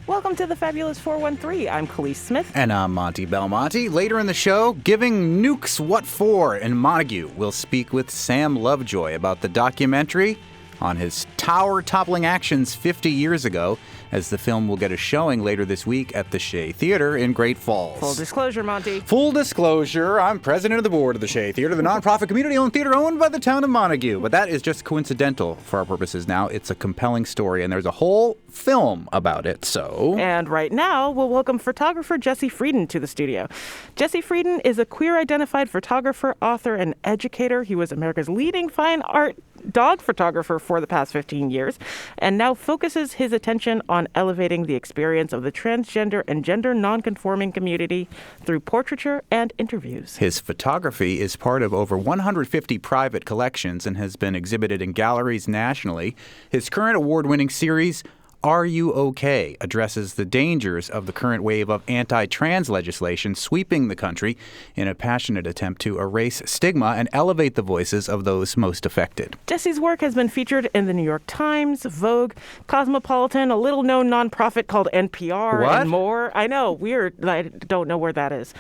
Welcome to the Fabulous 413. I'm Khalees Smith. And I'm Monty Belmonte. Later in the show, giving nukes what for in Montague. We'll speak with Sam Lovejoy about the documentary on his tower-toppling actions 50 years ago, as the film will get a showing later this week at the Shea Theater in Great Falls. Full disclosure, Monty. Full disclosure, I'm president of the board of the Shea Theater, the nonprofit community-owned theater owned by the town of Montague. But that is just coincidental for our purposes now. It's a compelling story, and there's a whole film about it, so... And right now, we'll welcome photographer Jesse Freidin to the studio. Jesse Freidin is a queer-identified photographer, author, and educator. He was America's leading fine art dog photographer for the past 15 years, and now focuses his attention on elevating the experience of the transgender and gender non-conforming community through portraiture and interviews. His photography is part of over 150 private collections and has been exhibited in galleries nationally. His current award-winning series, Are You OK?, addresses the dangers of the current wave of anti-trans legislation sweeping the country in a passionate attempt to erase stigma and elevate the voices of those most affected. Jesse's work has been featured in the New York Times, Vogue, Cosmopolitan, a little-known nonprofit called NPR, and more. I know, weird. I don't know where that is.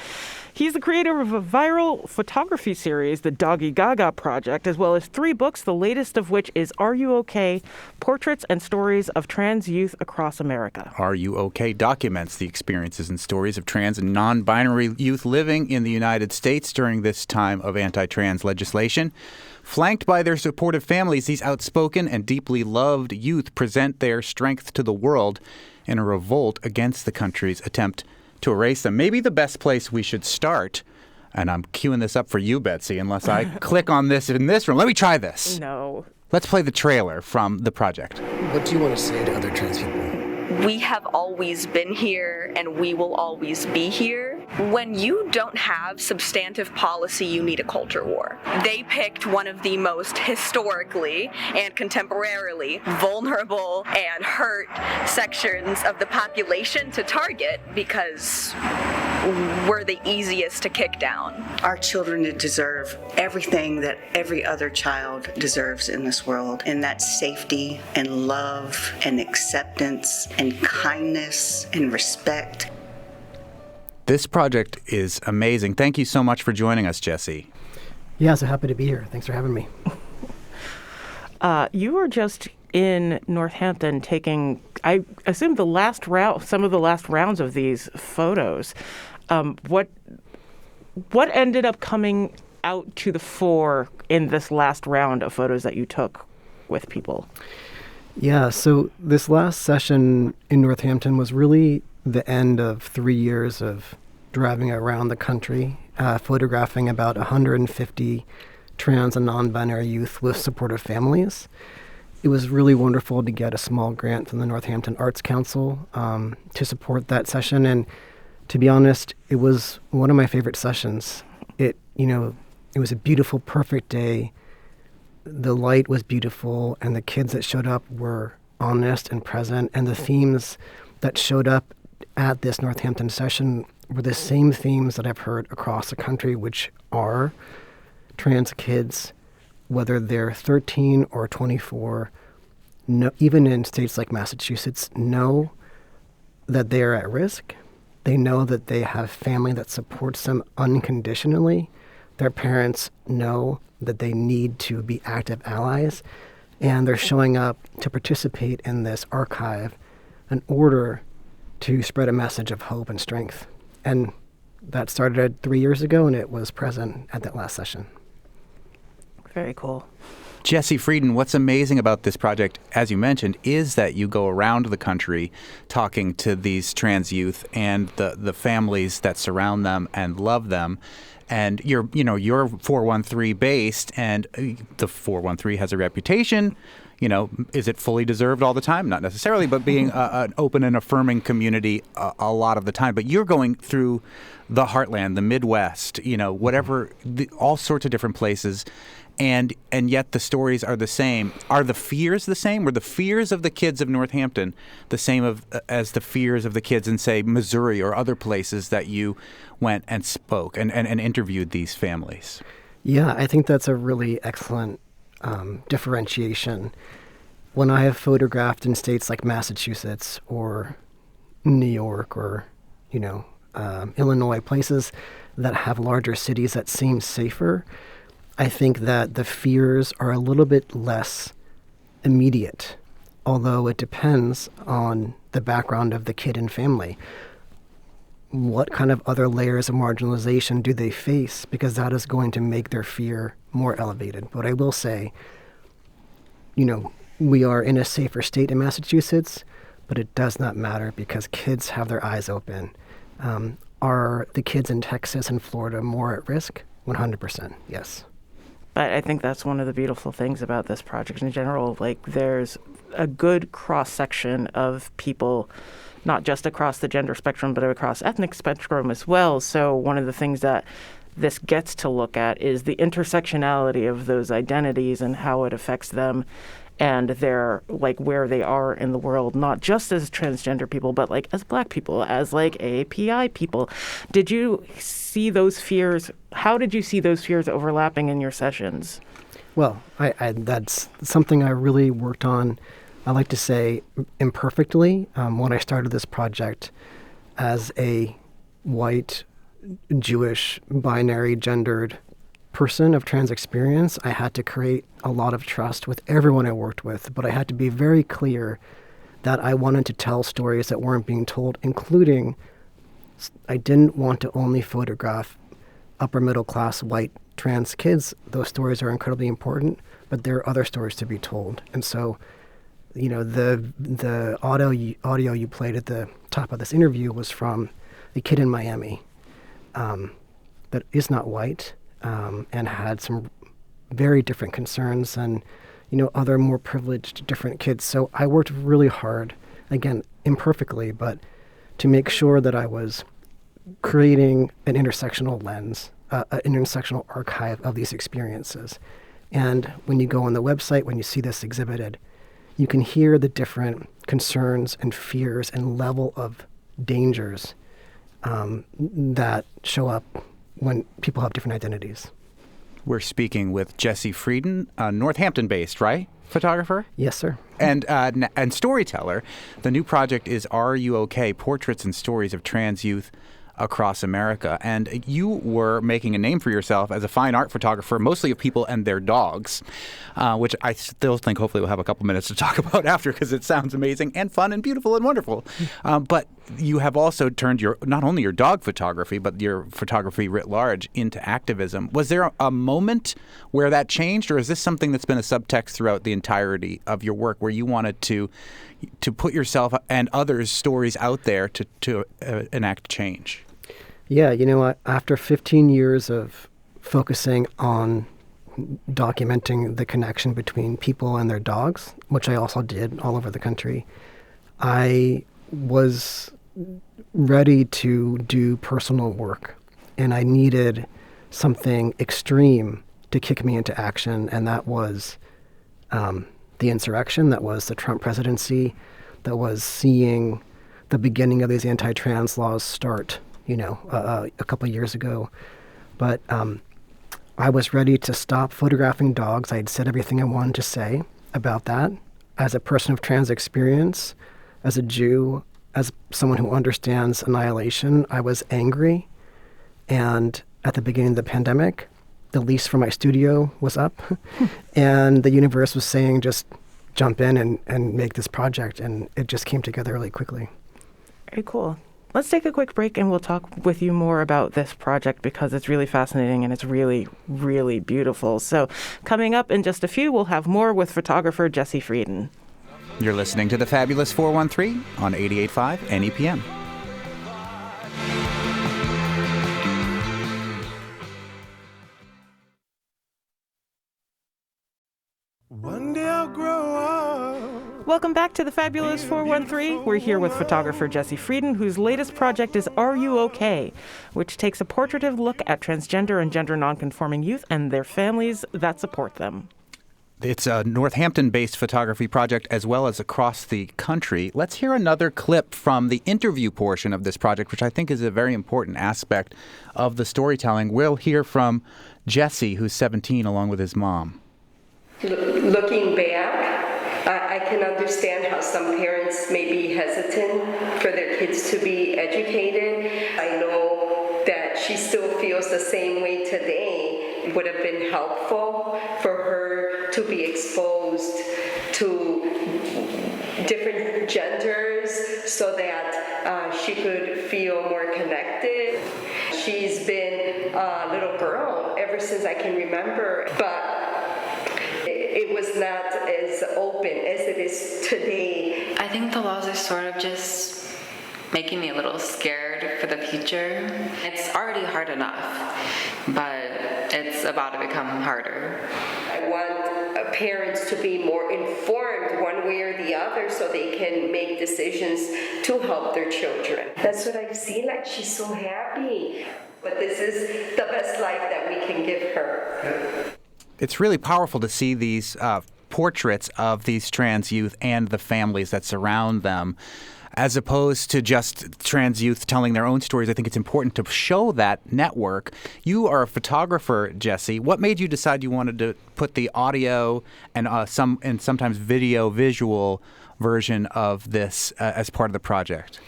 He's the creator of a viral photography series, the Doggy Gaga Project, as well as 3 books, the latest of which is Are You OK? Portraits and Stories of Trans Youth Across America. Are You OK? Documents the experiences and stories of trans and non-binary youth living in the United States during this time of anti-trans legislation. Flanked by their supportive families, these outspoken and deeply loved youth present their strength to the world in a revolt against the country's attempt to erase them. Maybe the best place we should start, and I'm queuing this up for you, Betsy, unless I click on this in this room. Let me try this. No. Let's play the trailer from the project. What do you want to say to other trans people? We have always been here and we will always be here. When you don't have substantive policy, you need a culture war. They picked one of the most historically and contemporarily vulnerable and hurt sections of the population to target because we're the easiest to kick down. Our children deserve everything that every other child deserves in this world, and that's safety and love and acceptance and kindness and respect. This project is amazing. Thank you so much for joining us, Jesse. Yeah, so happy to be here. Thanks for having me. You were just in Northampton taking, I assume, some of the last rounds of these photos. What ended up coming out to the fore in this last round of photos that you took with people? Yeah, so this last session in Northampton was really the end of 3 years of driving around the country, photographing about 150 trans and non-binary youth with supportive families. It was really wonderful to get a small grant from the Northampton Arts Council to support that session. And to be honest, it was one of my favorite sessions. It was a beautiful, perfect day. The light was beautiful, and the kids that showed up were honest and present. And the themes that showed up at this Northampton session were the same themes that I've heard across the country, which are trans kids, whether they're 13 or 24, even in states like Massachusetts, know that they are at risk. They know that they have family that supports them unconditionally. Their parents know that they need to be active allies, and they're showing up to participate in this archive in order to spread a message of hope and strength. And that started 3 years ago, and it was present at that last session. Very cool. Jesse Freidin, what's amazing about this project, as you mentioned, is that you go around the country talking to these trans youth and the families that surround them and love them. And you're 413 based, and the 413 has a reputation. Is it fully deserved all the time? Not necessarily, but being an open and affirming community a lot of the time. But you're going through the heartland, the Midwest, whatever, all sorts of different places. And yet the stories are the same. Are the fears the same? Were the fears of the kids of Northampton the same as the fears of the kids in, say, Missouri or other places that you went and spoke and interviewed these families? Yeah, I think that's a really excellent differentiation. When I have photographed in states like Massachusetts or New York or, Illinois, places that have larger cities that seem safer, I think that the fears are a little bit less immediate, although it depends on the background of the kid and family. What kind of other layers of marginalization do they face? Because that is going to make their fear more elevated. But I will say, we are in a safer state in Massachusetts, but it does not matter because kids have their eyes open. Are the kids in Texas and Florida more at risk? 100%, yes. But I think that's one of the beautiful things about this project in general. There's a good cross-section of people, not just across the gender spectrum, but across ethnic spectrum as well. So one of the things that this gets to look at is the intersectionality of those identities and how it affects them and their where they are in the world, not just as transgender people, but as Black people, as API people. Did you see those fears? How did you see those fears overlapping in your sessions? Well, I that's something I really worked on. I like to say imperfectly. When I started this project as a white, Jewish, binary, gendered person of trans experience, I had to create a lot of trust with everyone I worked with, but I had to be very clear that I wanted to tell stories that weren't being told, including I didn't want to only photograph upper middle class white trans kids. Those stories are incredibly important, but there are other stories to be told. And so, the audio you played at the top of this interview was from a kid in Miami that is not white, and had some very different concerns and, other more privileged different kids. So I worked really hard, again, imperfectly, but to make sure that I was creating an intersectional lens, an intersectional archive of these experiences. And when you go on the website, when you see this exhibited, you can hear the different concerns and fears and level of dangers that show up when people have different identities. We're speaking with Jesse Freidin, a Northampton-based, right, photographer? Yes, sir. And storyteller. The new project is Are You OK? Portraits and Stories of Trans Youth Across America. And you were making a name for yourself as a fine art photographer, mostly of people and their dogs, which I still think hopefully we'll have a couple minutes to talk about after because it sounds amazing and fun and beautiful and wonderful. But you have also turned not only your dog photography, but your photography writ large into activism. Was there a moment where that changed, or is this something that's been a subtext throughout the entirety of your work where you wanted to put yourself and others' stories out there to enact change? Yeah, after 15 years of focusing on documenting the connection between people and their dogs, which I also did all over the country, I was ready to do personal work, and I needed something extreme to kick me into action, and that was the insurrection, that was the Trump presidency, that was seeing the beginning of these anti-trans laws start, a couple of years ago. But I was ready to stop photographing dogs. I had said everything I wanted to say about that. As a person of trans experience, as a Jew, as someone who understands annihilation, I was angry. And at the beginning of the pandemic, the lease for my studio was up. And the universe was saying, just jump in and make this project. And it just came together really quickly. Very cool. Let's take a quick break and we'll talk with you more about this project because it's really fascinating and it's really, really beautiful. So coming up in just a few, we'll have more with photographer Jesse Freidin. You're listening to The Fabulous 413 on 88.5 NEPM. One day I'll grow up. Welcome back to The Fabulous 413. We're here with photographer Jesse Freidin, whose latest project is Are You OK?, which takes a portraitive look at transgender and gender non-conforming youth and their families that support them. It's a Northampton-based photography project as well as across the country. Let's hear another clip from the interview portion of this project, which I think is a very important aspect of the storytelling. We'll hear from Jesse, who's 17, along with his mom. Looking back, I can understand how some parents may be hesitant for their kids to be educated. I know that she still feels the same way today. It would have been helpful for her to be exposed to different genders so that she could feel more connected. She's been a little girl ever since I can remember, but it was not as open as it is today. I think the laws are sort of just making me a little scared for the future. It's already hard enough, but it's about to become harder. I want parents to be more informed one way or the other so they can make decisions to help their children. That's what I've seen, like she's so happy. But this is the best life that we can give her. It's really powerful to see these portraits of these trans youth and the families that surround them, as opposed to just trans youth telling their own stories. I think it's important to show that network. You are a photographer, Jesse. What made you decide you wanted to put the audio and sometimes visual version of this as part of the project?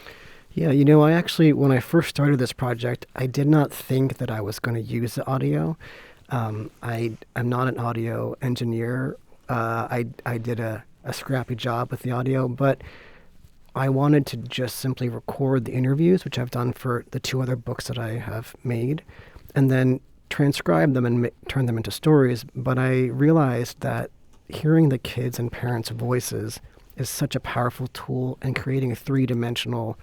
Yeah, I actually, when I first started this project, I did not think that I was going to use the audio. I'm not an audio engineer. I did a scrappy job with the audio, but I wanted to just simply record the interviews, which I've done for the 2 other books that I have made, and then transcribe them and turn them into stories. But I realized that hearing the kids' and parents' voices is such a powerful tool in creating a 3-dimensional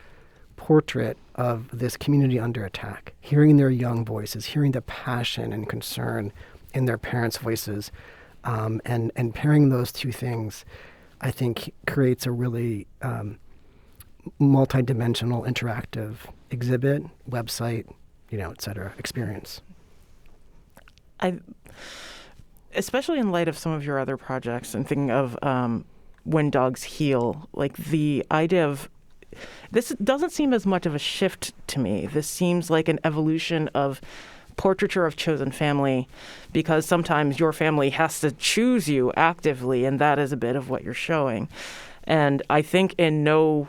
portrait of this community under attack. Hearing their young voices, hearing the passion and concern in their parents' voices, and pairing those 2 things, I think creates a really multi-dimensional interactive exhibit, website, et cetera, experience. Especially in light of some of your other projects and thinking of When Dogs Heal, like the idea of this doesn't seem as much of a shift to me. This seems like an evolution of portraiture of chosen family, because sometimes your family has to choose you actively, and that is a bit of what you're showing. And I think in no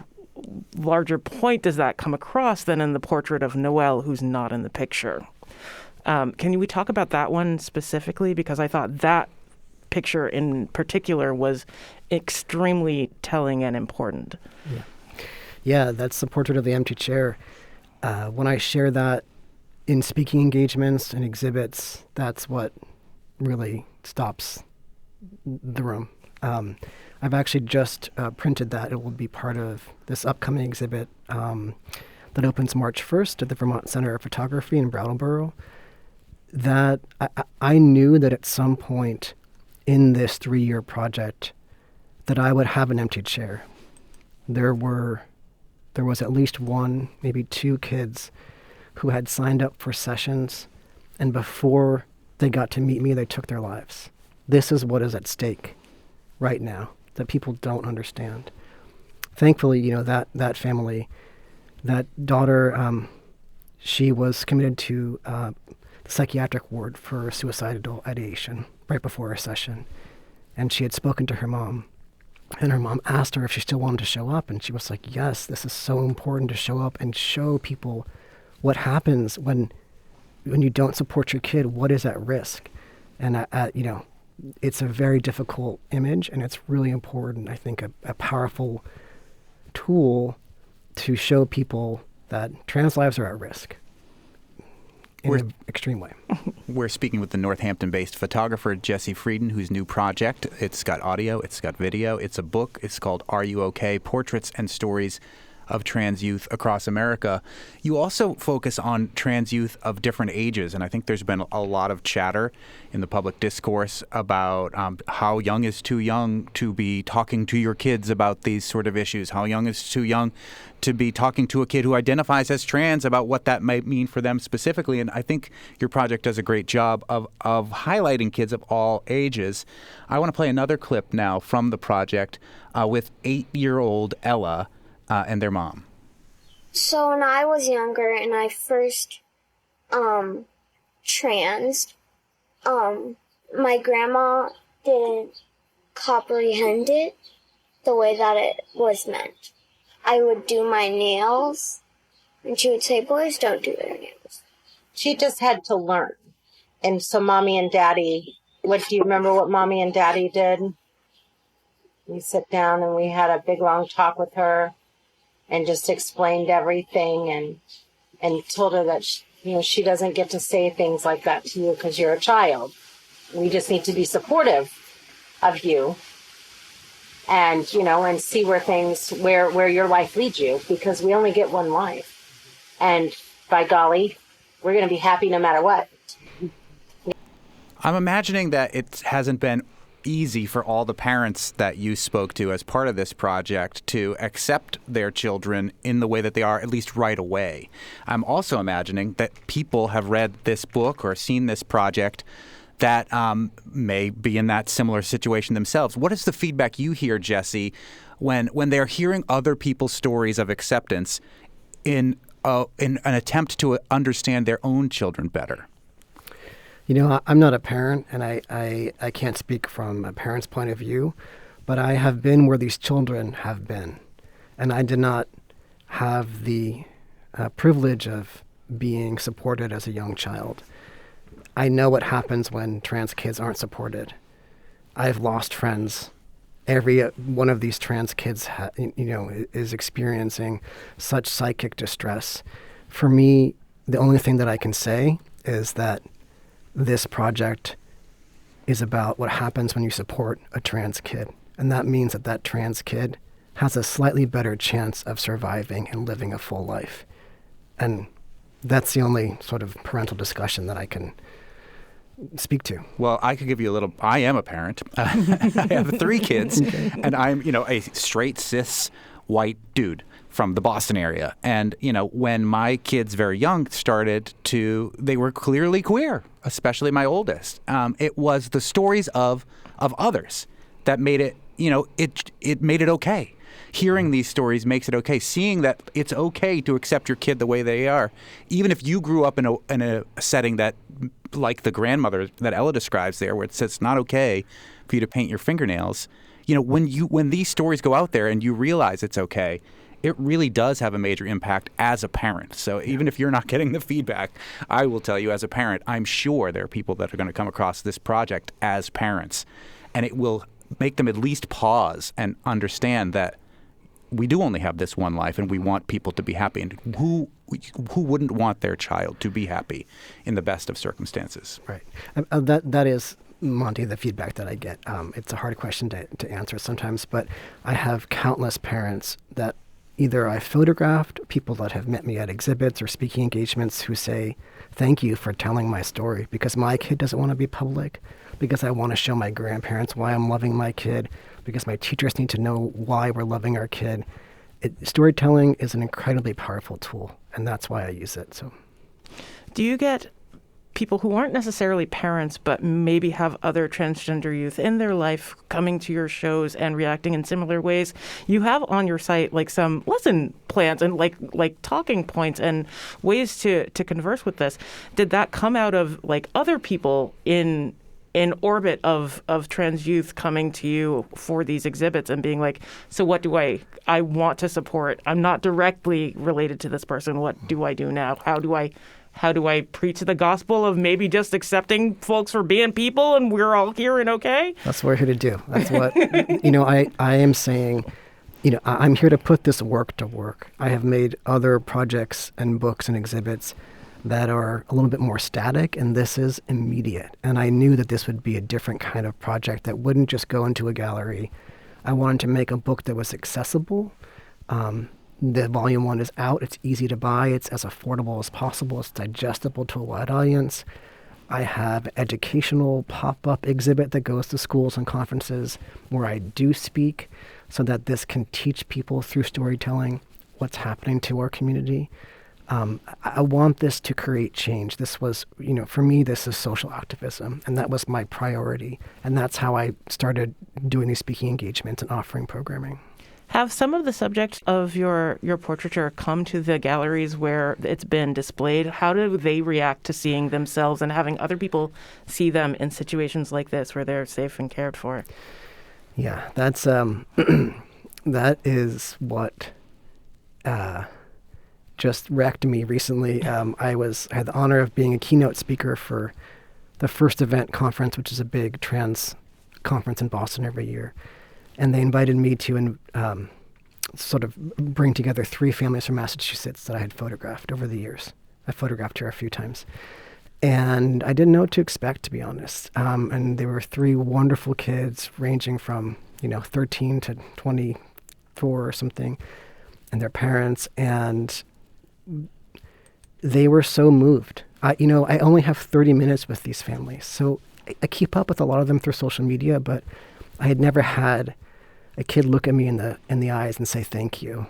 larger point does that come across than in the portrait of Noelle, who's not in the picture. Can we talk about that one specifically? Because I thought that picture in particular was extremely telling and important. Yeah, that's the portrait of the empty chair. When I share that in speaking engagements and exhibits, that's what really stops the room. I've actually just printed that. It will be part of this upcoming exhibit that opens March 1st at the Vermont Center of Photography in Brattleboro. That I knew that at some point in this 3-year project that I would have an empty chair. There was at least 1, maybe 2 kids who had signed up for sessions, and before they got to meet me, they took their lives. This is what is at stake right now that people don't understand. Thankfully, that family, that daughter, she was committed to the psychiatric ward for suicidal ideation right before her session, and she had spoken to her mom. And her mom asked her if she still wanted to show up, and she was like, yes, this is so important to show up and show people what happens when you don't support your kid, what is at risk. And, it's a very difficult image, and it's really important, I think, a powerful tool to show people that trans lives are at risk in an extreme way. We're speaking with the Northampton-based photographer Jesse Freidin, whose new project, it's got audio, it's got video, it's a book. It's called Are You OK? Portraits and Stories of Trans Youth Across America. You also focus on trans youth of different ages, and I think there's been a lot of chatter in the public discourse about how young is too young to be talking to your kids about these sort of issues, how young is too young to be talking to a kid who identifies as trans about what that might mean for them specifically. And I think your project does a great job of highlighting kids of all ages. I want to play another clip now from the project with 8-year-old Ella and their mom. So when I was younger and I first trans, my grandma didn't comprehend it, the way that it was meant. I would do my nails, and she would say, boys don't do their nails. She just had to learn. And so Mommy and Daddy, do you remember what Mommy and Daddy did? We sat down and we had a big long talk with her and just explained everything and told her that she doesn't get to say things like that to you because you're a child. We just need to be supportive of you and see where your life leads you, because we only get one life. And by golly, we're going to be happy no matter what. I'm imagining that it hasn't been easy for all the parents that you spoke to as part of this project to accept their children in the way that they are, at least right away. I'm also imagining that people have read this book or seen this project that may be in that similar situation themselves. What is the feedback you hear, Jesse, when they're hearing other people's stories of acceptance in an attempt to understand their own children better? I'm not a parent, and I can't speak from a parent's point of view, but I have been where these children have been. And I did not have the privilege of being supported as a young child. I know what happens when trans kids aren't supported. I've lost friends. Every one of these trans kids, is experiencing such psychic distress. For me, the only thing that I can say is that this project is about what happens when you support a trans kid. And that means that trans kid has a slightly better chance of surviving and living a full life. And that's the only sort of parental discussion that I can speak to. Well, I could give you I am a parent. I have 3 kids, and I'm, a straight cis white dude from the Boston area. And, when my kids very young they were clearly queer, especially my oldest. It was the stories of others that made it, it made it okay. Hearing these stories makes it okay. Seeing that it's okay to accept your kid the way they are, even if you grew up in a setting that, like the grandmother that Ella describes there, where it says it's not okay for you to paint your fingernails. When these stories go out there and you realize it's okay, it really does have a major impact as a parent. So even if you're not getting the feedback, I will tell you as a parent, I'm sure there are people that are going to come across this project as parents, and it will make them at least pause and understand that we do only have this one life, and we want people to be happy. And who wouldn't want their child to be happy in the best of circumstances? Right. That is, Monty, the feedback that I get. It's a hard question to answer sometimes, but I have countless parents that either I photographed, people that have met me at exhibits or speaking engagements who say, thank you for telling my story, because my kid doesn't want to be public, because I want to show my grandparents why I'm loving my kid, because my teachers need to know why we're loving our kid. Storytelling is an incredibly powerful tool, and that's why I use it. So, do you get people who aren't necessarily parents but maybe have other transgender youth in their life coming to your shows and reacting in similar ways? You have on your site like some lesson plans and like talking points and ways to converse with this. Did that come out of like other people in orbit of trans youth coming to you for these exhibits and being like, so what do I want to support? I'm not directly related to this person. What do I do now? How do I preach the gospel of maybe just accepting folks for being people and we're all here and okay? That's what we're here to do. That's what, I am saying, I'm here to put this work to work. I have made other projects and books and exhibits that are a little bit more static, and this is immediate. And I knew that this would be a different kind of project that wouldn't just go into a gallery. I wanted to make a book that was accessible. The volume 1 is out. It's easy to buy. It's as affordable as possible. It's digestible to a wide audience. I have an educational pop-up exhibit that goes to schools and conferences where I do speak so that this can teach people through storytelling what's happening to our community. I want this to create change. This was, for me, this is social activism, and that was my priority. And that's how I started doing these speaking engagements and offering programming. Have some of the subjects of your portraiture come to the galleries where it's been displayed? How do they react to seeing themselves and having other people see them in situations like this where they're safe and cared for? Yeah, that's that is what just wrecked me recently. I had the honor of being a keynote speaker for the First Event Conference, which is a big trans conference in Boston every year. And they invited me to sort of bring together 3 families from Massachusetts that I had photographed over the years. I photographed her a few times. And I didn't know what to expect, to be honest. And they were 3 wonderful kids ranging from, 13 to 24 or something, and their parents. And they were so moved. I only have 30 minutes with these families. So I keep up with a lot of them through social media, but I had never had a kid look at me in the eyes and say, thank you.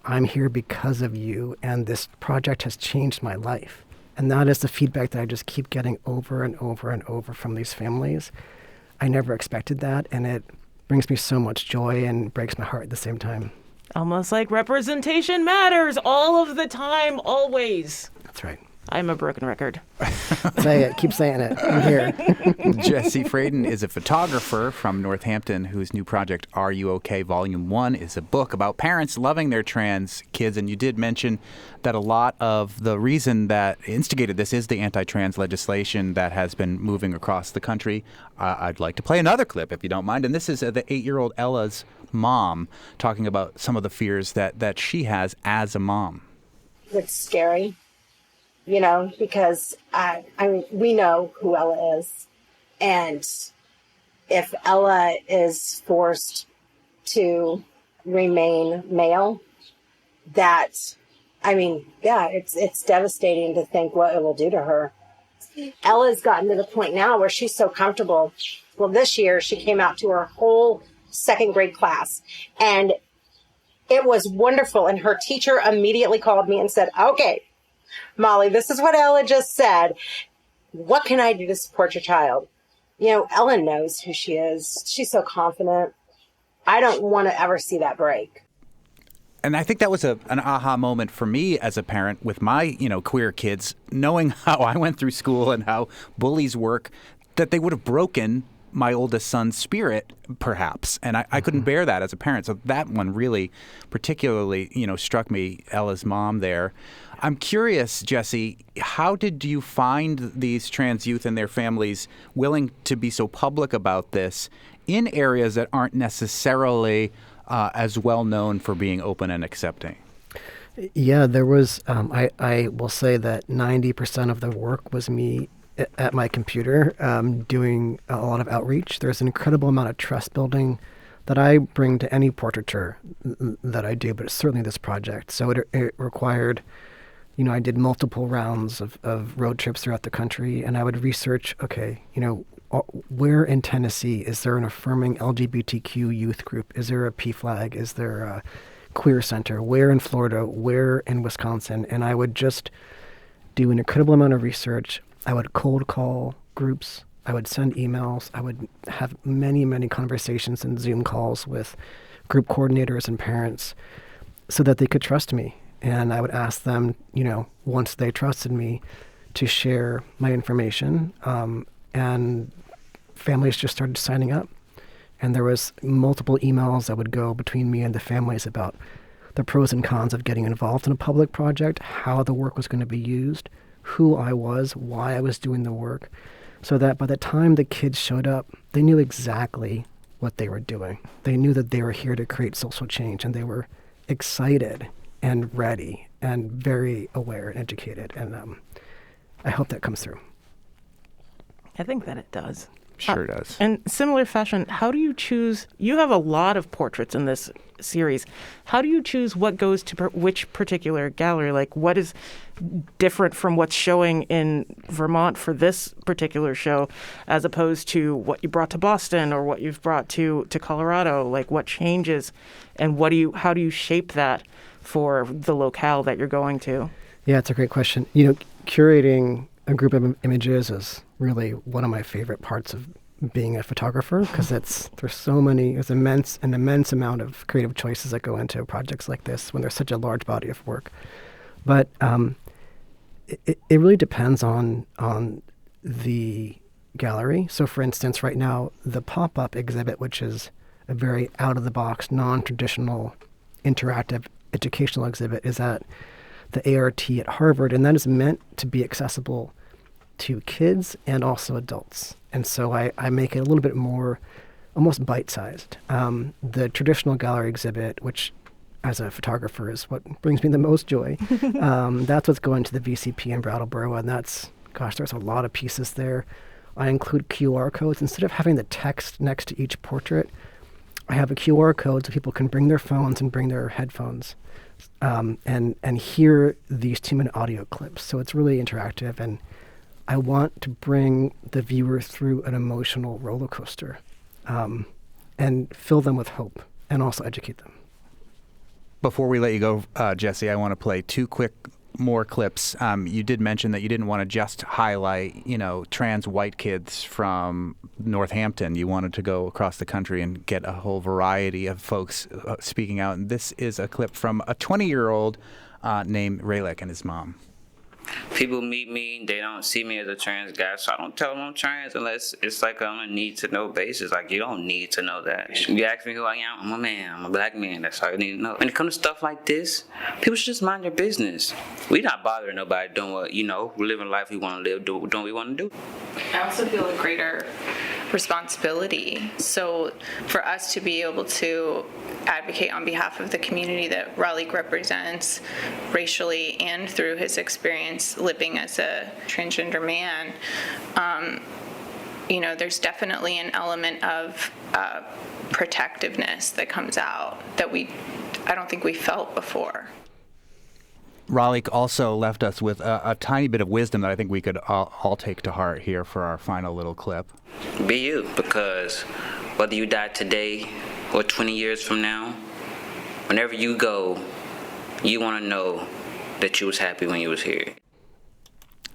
I'm here because of you, and this project has changed my life. And that is the feedback that I just keep getting over and over and over from these families. I never expected that, and it brings me so much joy and breaks my heart at the same time. Almost like representation matters all of the time, always. That's right. I'm a broken record. Say it. Keep saying it. I'm here. Jesse Freidin is a photographer from Northampton whose new project, Are You OK? Volume 1, is a book about parents loving their trans kids. And you did mention that a lot of the reason that instigated this is the anti-trans legislation that has been moving across the country. I'd like to play another clip, if you don't mind. And this is the 8-year-old Ella's mom talking about some of the fears that she has as a mom. It's scary. Because we know who Ella is. And if Ella is forced to remain male, it's devastating to think what it will do to her. Ella's gotten to the point now where she's so comfortable. Well, this year she came out to her whole 2nd grade class, and it was wonderful. And her teacher immediately called me and said, okay, Molly, this is what Ella just said. What can I do to support your child? Ella knows who she is. She's so confident. I don't want to ever see that break. And I think that was an aha moment for me as a parent with my, queer kids, knowing how I went through school and how bullies work, that they would have broken my oldest son's spirit, perhaps. And I couldn't bear that as a parent. So that one really particularly, struck me, Ella's mom there. I'm curious, Jesse, how did you find these trans youth and their families willing to be so public about this in areas that aren't necessarily as well known for being open and accepting? Yeah, there was, I will say that 90% of the work was me at my computer doing a lot of outreach. There's an incredible amount of trust building that I bring to any portraiture that I do, but certainly this project. So it required, I did multiple rounds of road trips throughout the country, and I would research, where in Tennessee is there an affirming LGBTQ youth group? Is there a PFLAG? Is there a queer center? Where in Florida? Where in Wisconsin? And I would just do an incredible amount of research. I would cold call groups. I would send emails. I would have many, many conversations and Zoom calls with group coordinators and parents so that they could trust me. And I would ask them, once they trusted me, to share my information. And families just started signing up. And there was multiple emails that would go between me and the families about the pros and cons of getting involved in a public project, how the work was going to be used, who I was, why I was doing the work, so that by the time the kids showed up, they knew exactly what they were doing. They knew that they were here to create social change, and they were excited and ready and very aware and educated. And I hope that comes through. I think that it does. Sure does. In similar fashion, how do you choose? You have a lot of portraits in this series. How do you choose what goes to which particular gallery? Like, what is different from what's showing in Vermont for this particular show, as opposed to what you brought to Boston or what you've brought to Colorado? Like, what changes, and how do you shape that for the locale that you're going to? Yeah, it's a great question. Curating a group of images is really one of my favorite parts of being a photographer, because there's an immense amount of creative choices that go into projects like this when there's such a large body of work. But it really depends on the gallery. So for instance, right now, the pop-up exhibit, which is a very out-of-the-box, non-traditional, interactive educational exhibit, is at the ART at Harvard, and that is meant to be accessible to kids and also adults. And so I make it a little bit more almost bite-sized. The traditional gallery exhibit, which as a photographer is what brings me the most joy, that's what's going to the VCP in Brattleboro, and there's a lot of pieces there. I include QR codes. Instead of having the text next to each portrait, I have a QR code so people can bring their phones and bring their headphones and hear these 2-minute audio clips. So it's really interactive, and I want to bring the viewer through an emotional roller coaster and fill them with hope and also educate them. Before we let you go, Jesse, I want to play 2 quick more clips. You did mention that you didn't want to just highlight, trans white kids from Northampton. You wanted to go across the country and get a whole variety of folks speaking out. And this is a clip from a 20-year-old named Raylick and his mom. People meet me, they don't see me as a trans guy, so I don't tell them I'm trans unless it's like on a need-to-know basis. Like, you don't need to know that. You ask me who I am, I'm a man, I'm a black man, that's all you need to know. When it comes to stuff like this, people should just mind their business. We not bothering nobody doing what, we're living life we want to live, doing what we want to do. I also feel a greater responsibility. So for us to be able to advocate on behalf of the community that Raleigh represents racially and through his experience living as a transgender man, there's definitely an element of protectiveness that comes out that I don't think we felt before. Raleigh also left us with a tiny bit of wisdom that I think we could all take to heart here for our final little clip. Be you, because whether you die today or 20 years from now, whenever you go, you want to know that you was happy when you was here.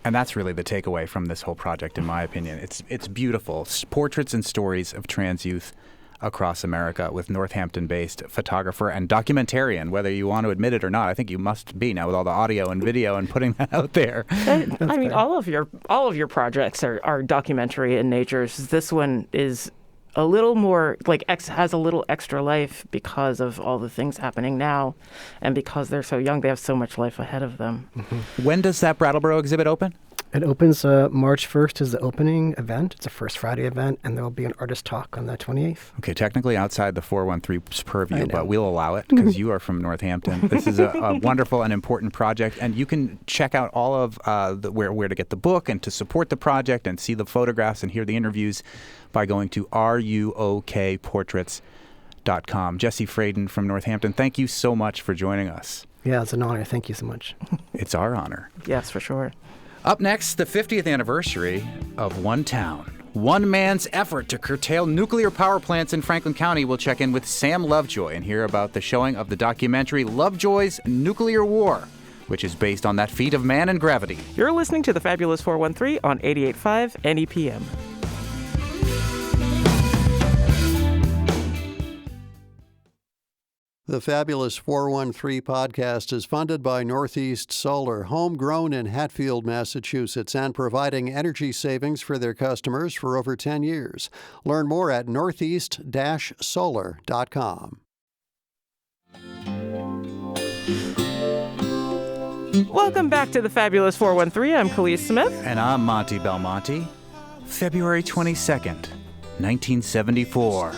And that's really the takeaway from this whole project, in my opinion. It's beautiful. Portraits and stories of trans youth across America with Northampton-based photographer and documentarian, whether you want to admit it or not. I think you must be now with all the audio and video and putting that out there. I mean, all of your projects are documentary in nature. This one is a little more has a little extra life because of all the things happening now, and because they're so young, they have so much life ahead of them. Mm-hmm. When does that Brattleboro exhibit open? It opens March 1st is the opening event. It's a First Friday event, and there will be an artist talk on the 28th. Okay, technically outside the 413's purview, but we'll allow it because you are from Northampton. This is a wonderful and important project, and you can check out all of where to get the book and to support the project and see the photographs and hear the interviews by going to ruokportraits.com. Jesse Freidin from Northampton, thank you so much for joining us. Yeah, it's an honor. Thank you so much. It's our honor. Yes, for sure. Up next, the 50th anniversary of One Town. One man's effort to curtail nuclear power plants in Franklin County. We'll check in with Sam Lovejoy and hear about the showing of the documentary Lovejoy's Nuclear War, which is based on that feat of man and gravity. You're listening to the Fabulous 413 on 88.5 NEPM. The Fabulous 413 podcast is funded by Northeast Solar, homegrown in Hatfield, Massachusetts, and providing energy savings for their customers for over 10 years. Learn more at northeast-solar.com. Welcome back to the Fabulous 413. I'm Khalees Smith. And I'm Monty Belmonte. February 22nd, 1974.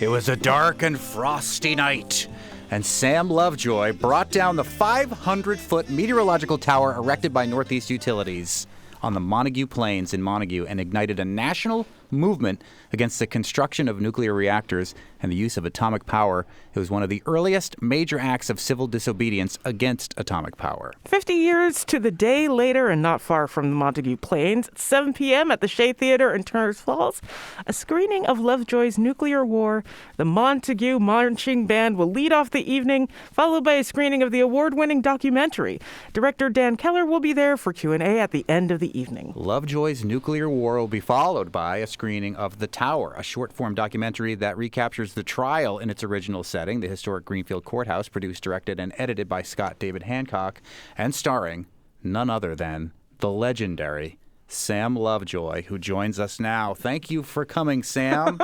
It was a dark and frosty night, and Sam Lovejoy brought down the 500-foot meteorological tower erected by Northeast Utilities on the Montague Plains in Montague and ignited a national movement against the construction of nuclear reactors and the use of atomic power. It was one of the earliest major acts of civil disobedience against atomic power. 50 years to the day later, and not far from the Montague Plains, at 7 p.m. at the Shea Theater in Turner's Falls, a screening of Lovejoy's Nuclear War. The Montague Marching Band will lead off the evening, followed by a screening of the award-winning documentary. Director Dan Keller will be there for Q&A at the end of the evening. Lovejoy's Nuclear War will be followed by a screening of The Tower, a short-form documentary that recaptures the trial in its original setting, the historic Greenfield Courthouse, produced, directed, and edited by Scott David Hancock, and starring none other than the legendary Sam Lovejoy, who joins us now. Thank you for coming, Sam.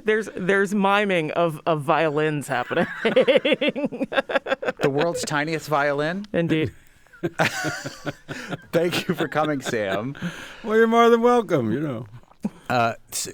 There's miming of violins happening. The world's tiniest violin? Indeed. Thank you for coming, Sam. Well, you're more than welcome,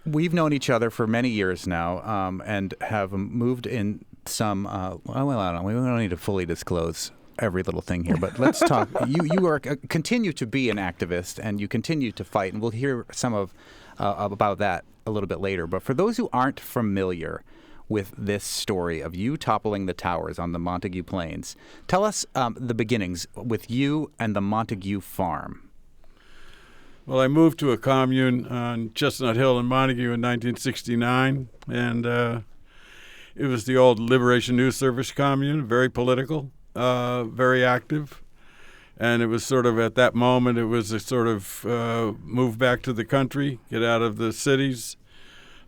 We've known each other for many years now, and have moved in some. I don't know. We don't need to fully disclose every little thing here, but let's talk. You are continue to be an activist, and you continue to fight, and we'll hear some of about that a little bit later. But for those who aren't familiar with this story of you toppling the towers on the Montague Plains, tell us the beginnings with you and the Montague farm. Well, I moved to a commune on Chestnut Hill in Montague in 1969, and it was the old Liberation News Service commune, very political, very active. And it was sort of at that moment, it was a sort of move back to the country, get out of the cities.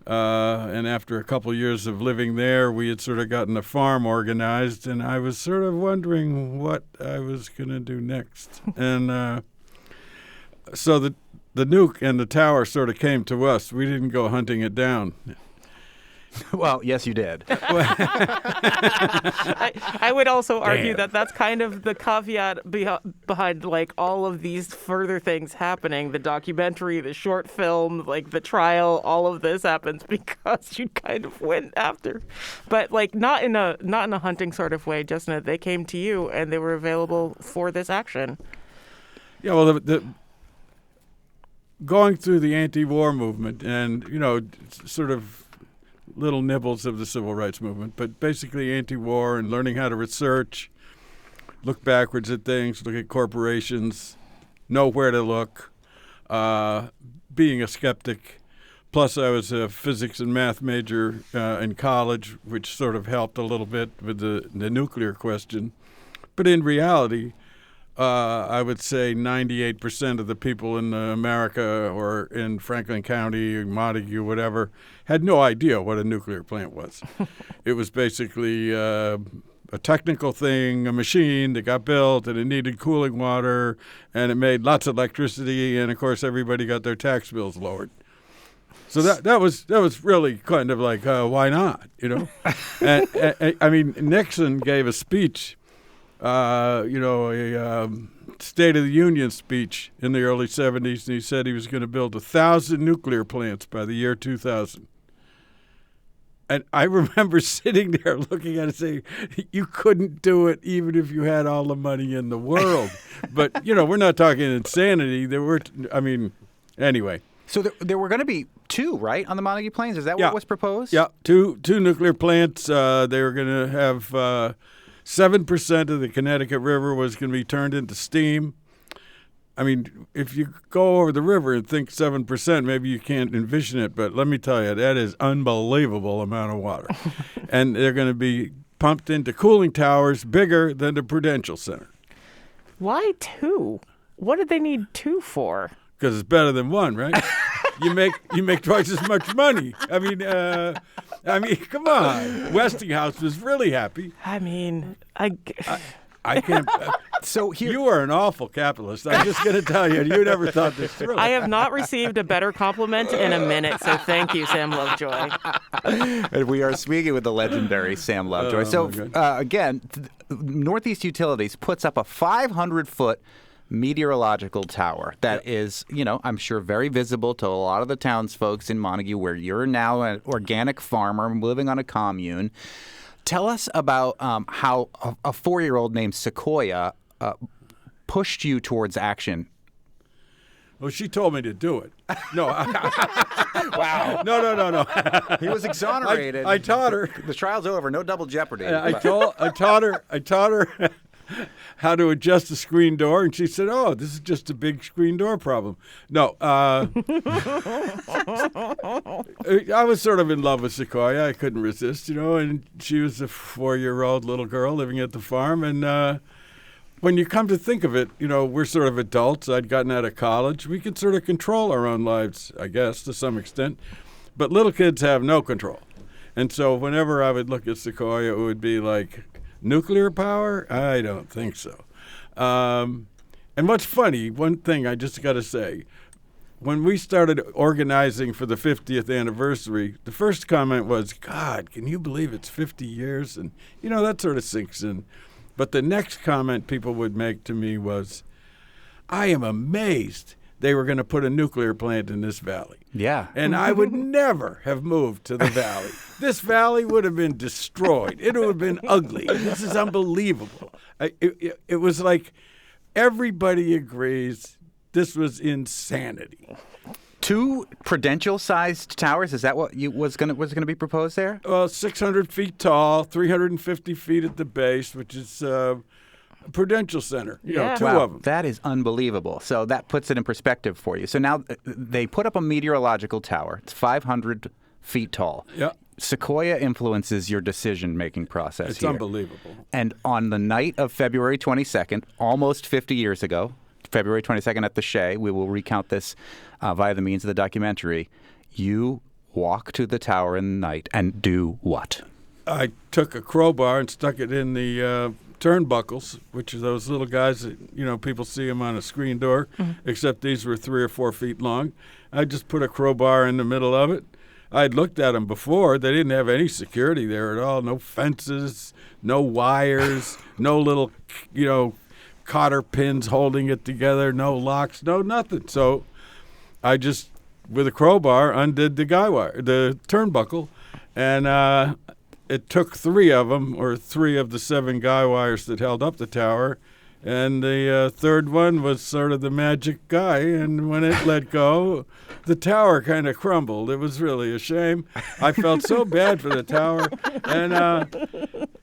And after a couple of years of living there, we had sort of gotten a farm organized, and I was sort of wondering what I was going to do next. And so the nuke and the tower sort of came to us. We didn't go hunting it down. Well, yes, you did. I would also argue that that's kind of the caveat behind like all of these further things happening. The documentary, the short film, like the trial, all of this happens because you kind of went after, but like not in a hunting sort of way. Just that they came to you and they were available for this action. Yeah, well, the going through the anti-war movement and sort of little nibbles of the civil rights movement, but basically anti-war and learning how to research, look backwards at things, look at corporations, know where to look, being a skeptic. Plus, I was a physics and math major in college, which sort of helped a little bit with the nuclear question. But in reality, I would say 98% of the people in America or in Franklin County, Montague, whatever, had no idea what a nuclear plant was. It was basically a technical thing, a machine that got built, and it needed cooling water, and it made lots of electricity, and, of course, everybody got their tax bills lowered. So that was really kind of like, why not, and, I mean, Nixon gave a speech, a State of the Union speech in the early 70s, and he said he was going to build 1,000 nuclear plants by the year 2000. And I remember sitting there looking at it saying, you couldn't do it even if you had all the money in the world. But, we're not talking insanity. Anyway. So there were going to be two, right, on the Montague Plains? Is that what was proposed? Yeah, two nuclear plants. They were going to have 7% of the Connecticut River was going to be turned into steam. I mean, if you go over the river and think 7%, maybe you can't envision it, but let me tell you, that is unbelievable amount of water. And they're going to be pumped into cooling towers bigger than the Prudential Center. Why two? What did they need two for? Because it's better than one, right? You make twice as much money. I mean, come on. Westinghouse was really happy. I mean, I can't. So you are an awful capitalist. I'm just going to tell you, you never thought this through. I have not received a better compliment in a minute, so thank you, Sam Lovejoy. And we are speaking with the legendary Sam Lovejoy. Again, Northeast Utilities puts up a 500-foot meteorological tower that is, I'm sure very visible to a lot of the townsfolk in Montague, where you're now an organic farmer living on a commune. Tell us about how a 4-year-old named Sequoia pushed you towards action. Well, she told me to do it. No. Wow. No. He was exonerated. I taught her. The trial's over. No double jeopardy. I taught her how to adjust a screen door, and she said, "Oh, this is just a big screen door problem." No. I was sort of in love with Sequoia. I couldn't resist, and she was a 4-year-old little girl living at the farm. And when you come to think of it, we're sort of adults. I'd gotten out of college. We can sort of control our own lives, I guess, to some extent. But little kids have no control. And so whenever I would look at Sequoia, it would be like, nuclear power? I don't think so. And what's funny, one thing I just got to say, when we started organizing for the 50th anniversary, the first comment was, God, can you believe it's 50 years? And, that sort of sinks in. But the next comment people would make to me was, I am amazed they were going to put a nuclear plant in this valley. Yeah. And I would never have moved to the valley. This valley would have been destroyed. It would have been ugly. This is unbelievable. It was like everybody agrees this was insanity. 2 Prudential-sized towers. Is that what was going to be proposed there? 600 feet tall, 350 feet at the base, which is Prudential Center. 2 of them. That is unbelievable. So that puts it in perspective for you. So now they put up a meteorological tower. It's 500 feet tall. Yeah. Sequoia influences your decision-making process. It's here. Unbelievable. And on the night of February 22nd, almost 50 years ago, February 22nd at the Shea, we will recount this via the means of the documentary, you walk to the tower in the night and do what? I took a crowbar and stuck it in the turnbuckles, which are those little guys that, people see them on a screen door, except these were 3 or 4 feet long. I just put a crowbar in the middle of it. I'd looked at them before. They didn't have any security there at all. No fences, no wires, no little, cotter pins holding it together, no locks, no nothing. So I just, with a crowbar, undid the turnbuckle, and it took 3 of them, or 3 of the 7 guy wires that held up the tower, and the third one was sort of the magic guy, and when it let go, the tower kind of crumbled. It was really a shame. I felt so bad for the tower, and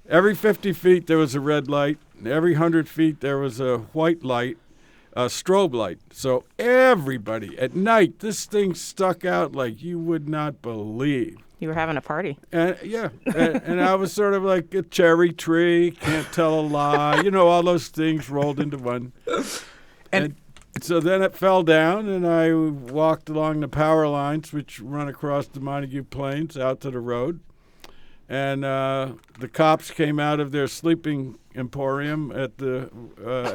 every 50 feet there was a red light, and every 100 feet there was a white light, a strobe light. So everybody, at night, this thing stuck out like you would not believe. You were having a party. And I was sort of like a cherry tree, can't tell a lie, all those things rolled into one. And so then it fell down, and I walked along the power lines, which run across the Montague Plains out to the road. And the cops came out of their sleeping emporium at the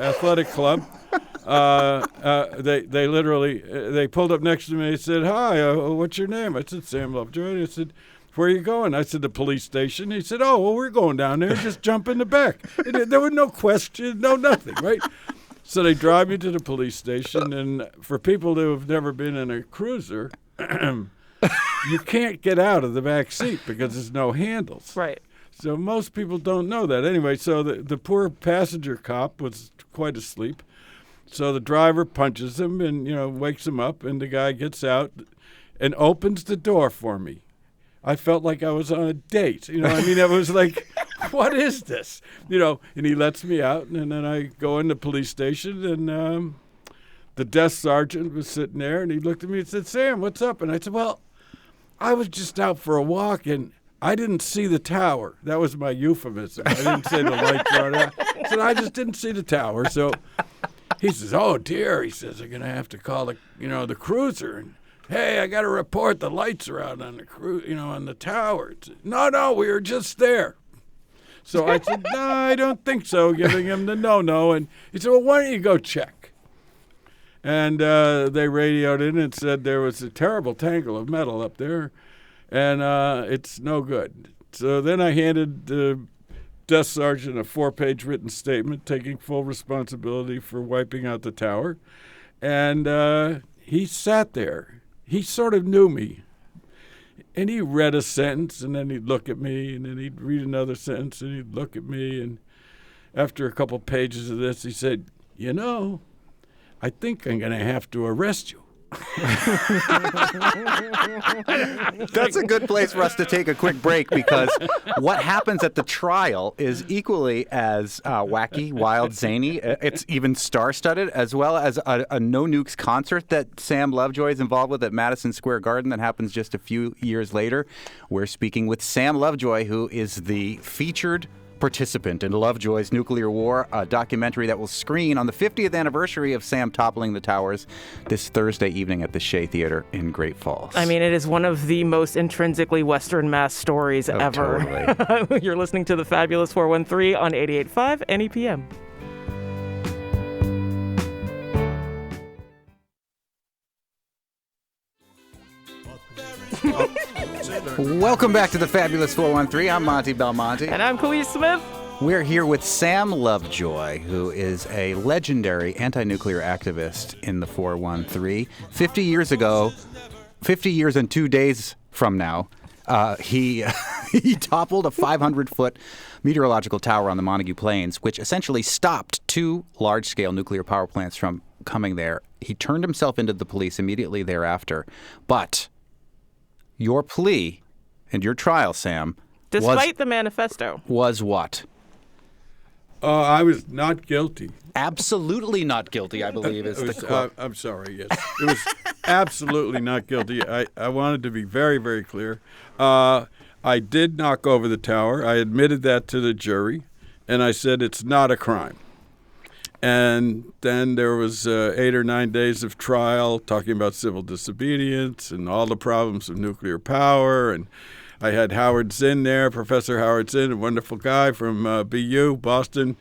athletic club. They literally they pulled up next to me and said, "Hi, what's your name?" I said, "Sam Lovejoy." And I said, "Where are you going?" I said, "The police station." He said, "Oh, well, we're going down there. Just jump in the back." There was no question, no nothing, right? So they drive me to the police station, and for people who have never been in a cruiser, you can't get out of the back seat because there's no handles. Right. So most people don't know that. Anyway, so the poor passenger cop was quite asleep. So the driver punches him and, wakes him up, and the guy gets out and opens the door for me. I felt like I was on a date. I was like, what is this? And he lets me out, and then I go in the police station, and the desk sergeant was sitting there, and he looked at me and said, "Sam, what's up?" And I said, "Well, I was just out for a walk, and I didn't see the tower." That was my euphemism. I didn't say the lights were out. I said, "I just didn't see the tower." So he says, "Oh, dear." He says, "They're going to have to call the cruiser. And, hey, I got to report the lights are out on the on the tower." No, we were just there. So I said, "No, I don't think so," giving him the no. And he said, "Well, why don't you go check?" And they radioed in and said there was a terrible tangle of metal up there, and it's no good. So then I handed the desk sergeant a 4-page written statement taking full responsibility for wiping out the tower. And he sat there. He sort of knew me. And he read a sentence, and then he'd look at me, and then he'd read another sentence, and he'd look at me. And after a couple pages of this, he said, "I think I'm going to have to arrest you." That's a good place for us to take a quick break, because what happens at the trial is equally as wacky, wild, zany. It's even star-studded, as well as a No Nukes concert that Sam Lovejoy is involved with at Madison Square Garden that happens just a few years later. We're speaking with Sam Lovejoy, who is the featured participant in Lovejoy's Nuclear War, a documentary that will screen on the 50th anniversary of Sam toppling the towers this Thursday evening at the Shea Theater in Great Falls. It is one of the most intrinsically Western Mass stories ever. Totally. You're listening to the Fabulous 413 on 88.5 NEPM. Welcome back to the Fabulous 413. I'm Monty Belmonte. And I'm Khalees Smith. We're here with Sam Lovejoy, who is a legendary anti-nuclear activist in the 413. 50 years ago, 50 years and 2 days from now, he toppled a 500-foot meteorological tower on the Montague Plains, which essentially stopped 2 large-scale nuclear power plants from coming there. He turned himself into the police immediately thereafter. But your plea and your trial, Sam, despite the manifesto, was what? I was not guilty. Absolutely not guilty, I believe, is the quote. I'm sorry, yes. It was absolutely not guilty. I wanted to be very, very clear. I did knock over the tower. I admitted that to the jury, and I said it's not a crime. And then there was 8 or 9 days of trial talking about civil disobedience and all the problems of nuclear power. And I had Howard Zinn there, Professor Howard Zinn, a wonderful guy from BU, Boston,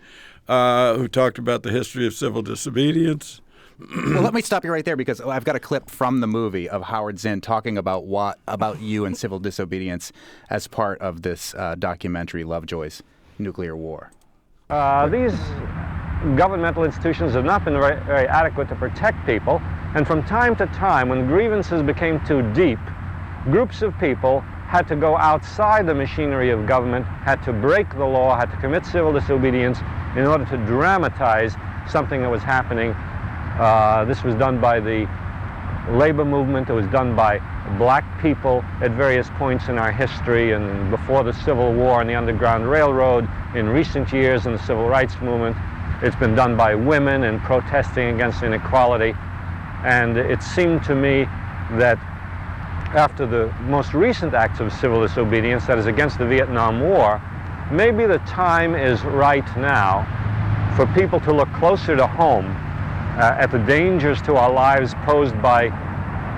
who talked about the history of civil disobedience. Well, let me stop you right there because I've got a clip from the movie of Howard Zinn talking about you and civil disobedience as part of this documentary, Lovejoy's Nuclear War. These governmental institutions have not been very adequate to protect people, and from time to time, when grievances became too deep, groups of people had to go outside the machinery of government, had to break the law, had to commit civil disobedience in order to dramatize something that was happening. This was done by the labor movement. It was done by black people at various points in our history, and before the Civil War and the Underground Railroad, in recent years in the Civil Rights Movement. It's been done by women in protesting against inequality. And it seemed to me that after the most recent acts of civil disobedience, that is against the Vietnam War, maybe the time is right now for people to look closer to home at the dangers to our lives posed by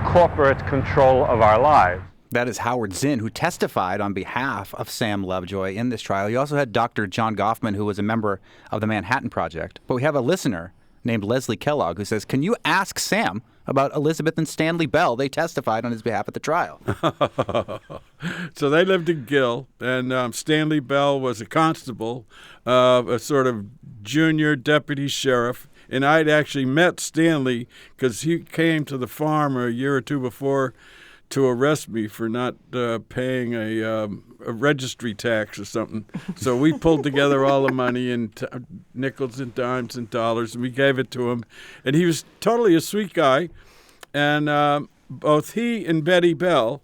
corporate control of our lives. That is Howard Zinn, who testified on behalf of Sam Lovejoy in this trial. You also had Dr. John Goffman, who was a member of the Manhattan Project. But we have a listener named Leslie Kellogg who says, can you ask Sam about Elizabeth and Stanley Bell? They testified on his behalf at the trial. So they lived in Gill, and Stanley Bell was a constable, a sort of junior deputy sheriff. And I'd actually met Stanley because he came to the farm a year or two before to arrest me for not paying a registry tax or something. So we pulled together all the money in nickels and dimes and dollars, and we gave it to him. And he was totally a sweet guy. And both he and Betty Bell,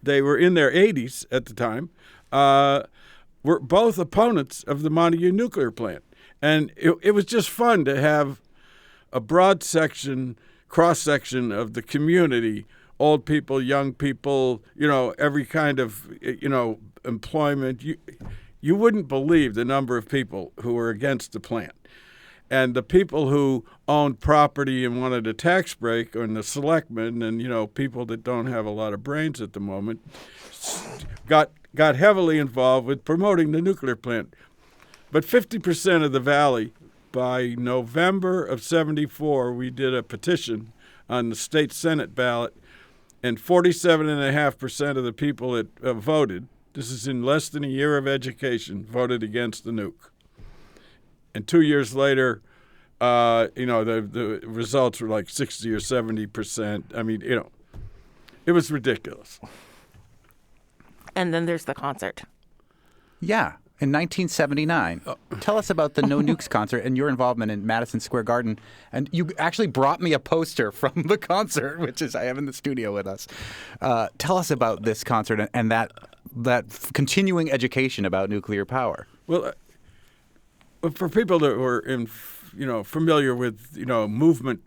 they were in their 80s at the time, were both opponents of the Montague nuclear plant. And it was just fun to have a broad section, cross-section of the community, old people, young people, every kind of, employment. You wouldn't believe the number of people who were against the plant. And the people who owned property and wanted a tax break, and the selectmen and, people that don't have a lot of brains at the moment, got heavily involved with promoting the nuclear plant. But 50% of the valley, by November of '74, we did a petition on the state Senate ballot, and 47.5% of the people that voted, this is in less than a year of education, voted against the nuke. And 2 years later, the results were like 60 or 70%. I mean, it was ridiculous. And then there's the concert. Yeah. In 1979. Tell us about the No Nukes concert and your involvement in Madison Square Garden. And you actually brought me a poster from the concert, which is I have in the studio with us. Tell us about this concert and that continuing education about nuclear power. Well, for people that were familiar with movement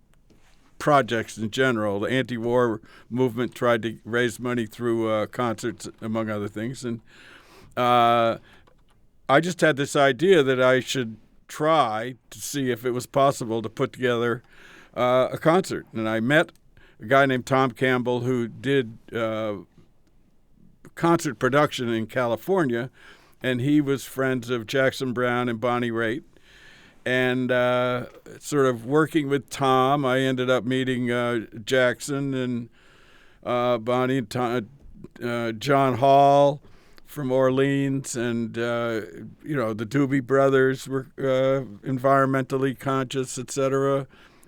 projects in general, the anti-war movement tried to raise money through concerts, among other things, and I just had this idea that I should try to see if it was possible to put together a concert. And I met a guy named Tom Campbell who did concert production in California, and he was friends of Jackson Browne and Bonnie Raitt. And sort of working with Tom, I ended up meeting Jackson and Bonnie and Tom, John Hall from Orleans, and the Doobie Brothers were environmentally conscious, etc.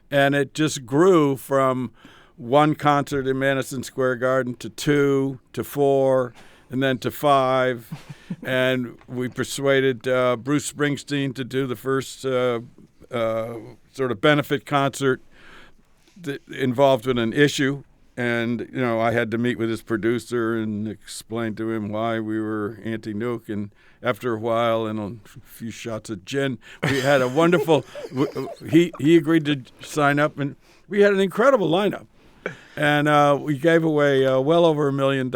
And it just grew from one concert in Madison Square Garden to 2 to 4 and then to 5. And we persuaded Bruce Springsteen to do the first sort of benefit concert that involved with an issue. And, I had to meet with his producer and explain to him why we were anti-nuke. And after a while and a few shots of gin, we had a wonderful he agreed to sign up, and we had an incredible lineup. And we gave away well over $1 million.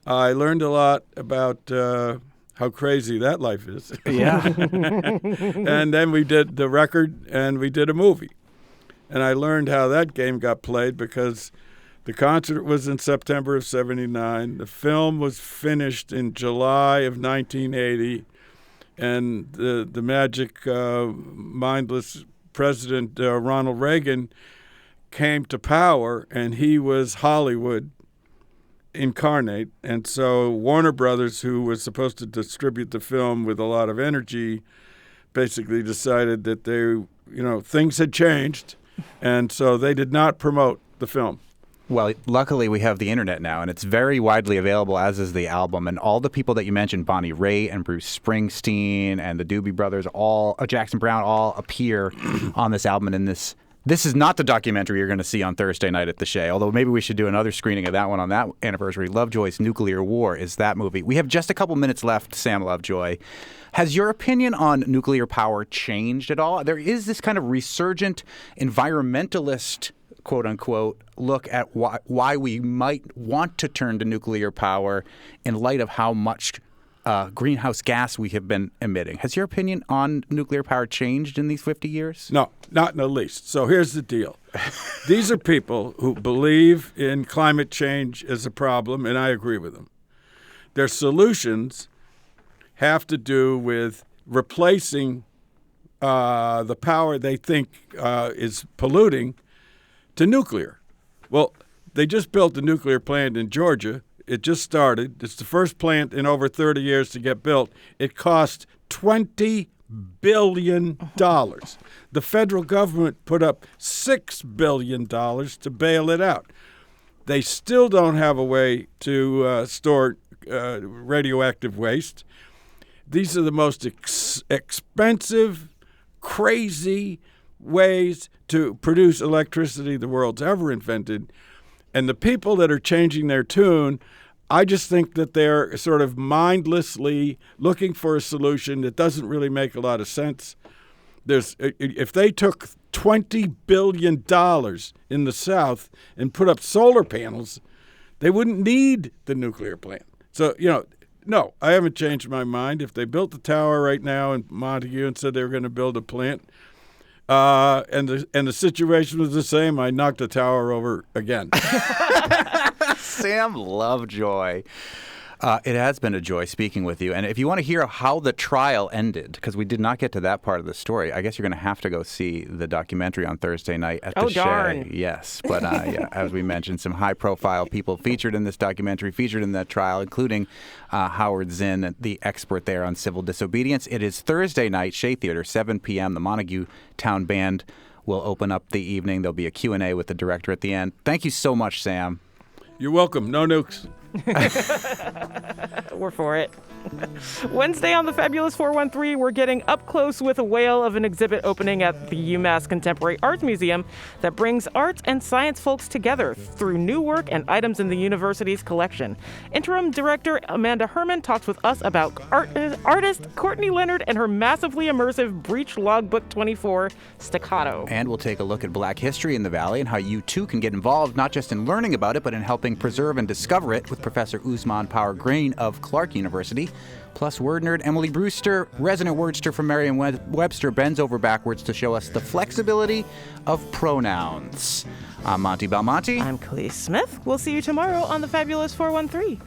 I learned a lot about how crazy that life is. Yeah. And then we did the record, and we did a movie. And I learned how that game got played because the concert was in September of '79. The film was finished in July of 1980. And the magic, mindless President Ronald Reagan came to power, and he was Hollywood incarnate. And so Warner Brothers, who was supposed to distribute the film with a lot of energy, basically decided that things had changed, and so they did not promote the film. Well, luckily we have the internet now, and it's very widely available, as is the album. And all the people that you mentioned, Bonnie Raitt and Bruce Springsteen and the Doobie Brothers, Jackson Browne, all appear on this album. And this is not the documentary you're going to see on Thursday night at the Shea, although maybe we should do another screening of that one on that anniversary. Lovejoy's Nuclear War is that movie. We have just a couple minutes left, Sam Lovejoy. Has your opinion on nuclear power changed at all? There is this kind of resurgent environmentalist, quote-unquote, look at why we might want to turn to nuclear power in light of how much greenhouse gas we have been emitting. Has your opinion on nuclear power changed in these 50 years? No, not in the least. So here's the deal. These are people who believe in climate change as a problem, and I agree with them. Their solutions have to do with replacing the power they think is polluting to nuclear. Well, they just built a nuclear plant in Georgia. It just started. It's the first plant in over 30 years to get built. It cost $20 billion. The federal government put up $6 billion to bail it out. They still don't have a way to store radioactive waste. These are the most expensive, crazy ways to produce electricity the world's ever invented. And the people that are changing their tune, I just think that they're sort of mindlessly looking for a solution that doesn't really make a lot of sense. If they took $20 billion in the South and put up solar panels, they wouldn't need the nuclear plant. So, no, I haven't changed my mind. If they built the tower right now in Montague and said they were going to build a plant, and the situation was the same, I knocked the tower over again. Sam Lovejoy. It has been a joy speaking with you. And if you want to hear how the trial ended, because we did not get to that part of the story, I guess you're going to have to go see the documentary on Thursday night at the Shea. Darn. Yes. But as we mentioned, some high-profile people featured in this documentary, featured in that trial, including Howard Zinn, the expert there on civil disobedience. It is Thursday night, Shea Theater, 7 p.m. The Montague Town Band will open up the evening. There'll be a Q&A with the director at the end. Thank you so much, Sam. You're welcome. No nukes. We're for it. Wednesday on the Fabulous 413, we're getting up close with a whale of an exhibit opening at the UMass Contemporary Arts Museum that brings arts and science folks together through new work and items in the university's collection. Interim director Amanda Herman talks with us about artist Courtney Leonard and her massively immersive Breach Logbook 24 Staccato. And we'll take a look at Black history in the Valley and how you too can get involved, not just in learning about it, but in helping preserve and discover it with Professor Usman Power Green of Clark University. Plus, word nerd Emily Brewster, resident wordster from Merriam-Webster, bends over backwards to show us the flexibility of pronouns. I'm Monty Belmonte. I'm Khalees Smith. We'll see you tomorrow on the Fabulous 413.